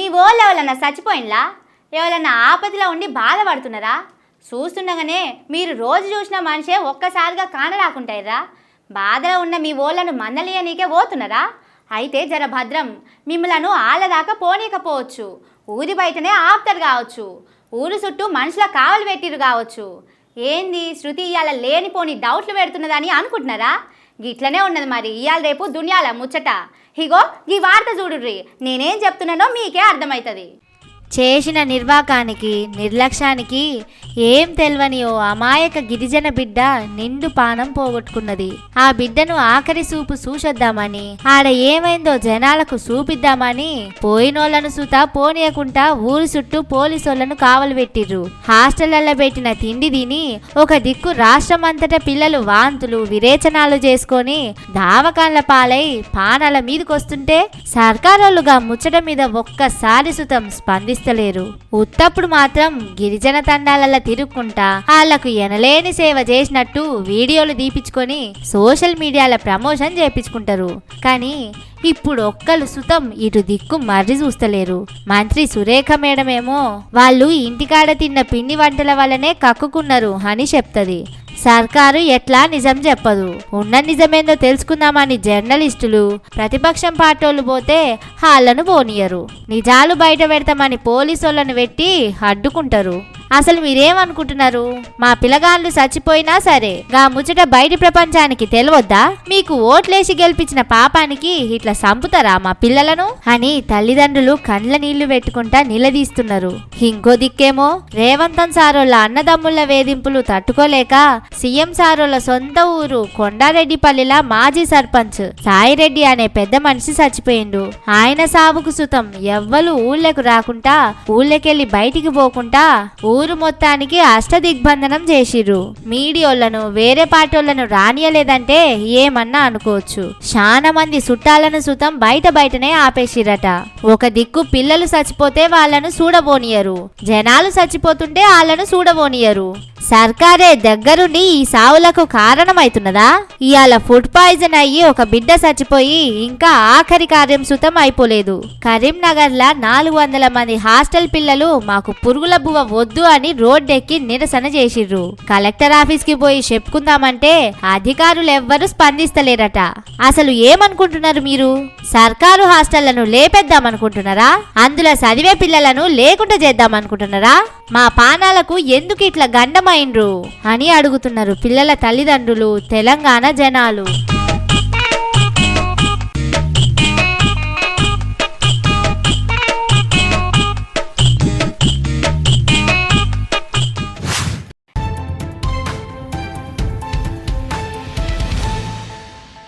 మీ వాళ్ళు ఎవరన్నా చచ్చిపోయినలా? ఎవరన్నా ఆపదలో ఉండి బాధపడుతున్నారా? చూస్తుండగానే మీరు రోజు చూసిన మనిషే ఒక్కసారిగా కానరాకుంటాయిరా. బాధలో ఉన్న మీ వాళ్ళను మందలియనీకే పోతున్నారా? అయితే జర భద్రం, మిమ్మలను ఆళ్ళదాకా పోనీకపోవచ్చు, ఊరి బయటనే ఆపుతారు కావచ్చు, ఊరు చుట్టూ మనుషుల కావలు పెట్టిరు కావచ్చు. ఏంది శృతి ఇవాళ లేనిపోని డౌట్లు పెడుతున్నదని అనుకుంటున్నారా? గిట్లనే ఉన్నది మరి ఇవాళ రేపు దునియాల ముచ్చట. ఇగో ఈ వార్త చూడుర్రి, నేనేం చెప్తున్నానో మీకే అర్థమవుతుంది. చేసిన నిర్వాకానికి నిర్లక్ష్యానికి ఏం తెల్వని ఓ అమాయక గిరిజన బిడ్డ నిండు పానం పోగొట్టుకున్నది. ఆ బిడ్డను ఆఖరి సూపు చూసొద్దామని, ఆడ ఏమైందో జనాలకు చూపిద్దామని పోయినోళ్లను సుత పోనీయకుండా ఊరు చుట్టూ పోలీసోళ్లను కావలు పెట్టిర్రు. హాస్టళ్లలో పెట్టిన తిండి తిని ఒక దిక్కు రాష్ట్రమంతటా పిల్లలు వాంతులు విరేచనాలు చేసుకొని దావకాన్ల పాలై పానాల మీదకొస్తుంటే సర్కారోళ్ళుగా ముచ్చట మీద ఒక్కసారి సుతం స్పందిస్తలేరు. ఉత్తప్పుడు మాత్రం గిరిజన తండాలలో తిరుక్కుంటా వాళ్లకు ఎనలేని సేవ చేసినట్టు వీడియోలు తీపించుకొని సోషల్ మీడియాలో ప్రమోషన్ చేపించుకుంటారు. కానీ ఇప్పుడు ఒక్కలు సుతం ఇటు దిక్కు మర్రి చూస్తలేరు. మంత్రి సురేఖ మేడమేమో వాళ్ళు ఇంటికాడ తిన్న పిండి వంటల వల్లనే కక్కుకున్నారు అని చెప్తది. సర్కారు ఎట్లా నిజం చెప్పదు. ఉన్న నిజమేందో తెలుసుకుందామని జర్నలిస్టులు ప్రతిపక్షం పార్టీలు పోతే వాళ్ళను పోనీయరు. నిజాలు బయట పెడతామని పోలీసోళ్లను పెట్టి అడ్డుకుంటారు. అసలు మీరేమనుకుంటున్నారు? మా పిల్లగాళ్ళు చచ్చిపోయినా సరే గా ముచ్చట బయటి ప్రపంచానికి తెలియొద్దా? మీకు ఓట్లేసి గెలిపించిన పాపానికి ఇట్లా సంపుతారా మా పిల్లలను అని తల్లిదండ్రులు కండ్ల నీళ్లు పెట్టుకుంటా నిలదీస్తున్నారు. ఇంకో దిక్కేమో రేవంతన్ సారోళ్ళ అన్నదమ్ముల వేధింపులు తట్టుకోలేక సీఎం సారోళ్ళ సొంత ఊరు కొండారెడ్డిపల్లిలా మాజీ సర్పంచ్ సాయిరెడ్డి అనే పెద్ద మనిషి చచ్చిపోయిండు. ఆయన సావుకు సుతం ఎవ్వరు ఊళ్ళకు రాకుండా ఊళ్ళకెళ్ళి బయటికి పోకుండా ఊరు మొత్తానికి అష్టదిగ్బంధనం చేసిర్రు. మీడియోళ్లను వేరే పార్టీలను రానియలేదంటే ఏమన్నా అనుకోవచ్చు. చాలా మంది చుట్టాలను సుతం బయటనే ఆపేసిరట. ఒక దిక్కు పిల్లలు చచ్చిపోతే వాళ్ళను చూడబోనియరు, జనాలు చచ్చిపోతుంటే వాళ్ళను చూడబోనియరు. సర్కారే దగ్గరుండి ఈ సావులకు కారణమైతున్నదా? ఇవాళ ఫుడ్ పాయిజన్ అయ్యి ఒక బిడ్డ చచ్చిపోయి ఇంకా ఆఖరి కార్యం సుతం అయిపోలేదు. కరీంనగర్లా 400 మంది హాస్టల్ పిల్లలు మాకు పురుగుల బువ్వ వద్దు అని రోడ్డెక్కి నిరసన చేసిర్రు. కలెక్టర్ ఆఫీస్ కి పోయి చెప్పుకుందామంటే అధికారులు ఎవ్వరూ స్పందిస్తలేరట. అసలు ఏమనుకుంటున్నారు మీరు? సర్కారు హాస్టళ్లను లేపేద్దామనుకుంటున్నారా? అందులో చదివే పిల్లలను లేకుండా చేద్దామనుకుంటున్నారా? మా పానాలకు ఎందుకు ఇట్లా గండమైండ్రు అని అడుగుతున్నారు పిల్లల తల్లిదండ్రులు, తెలంగాణ జనాలు.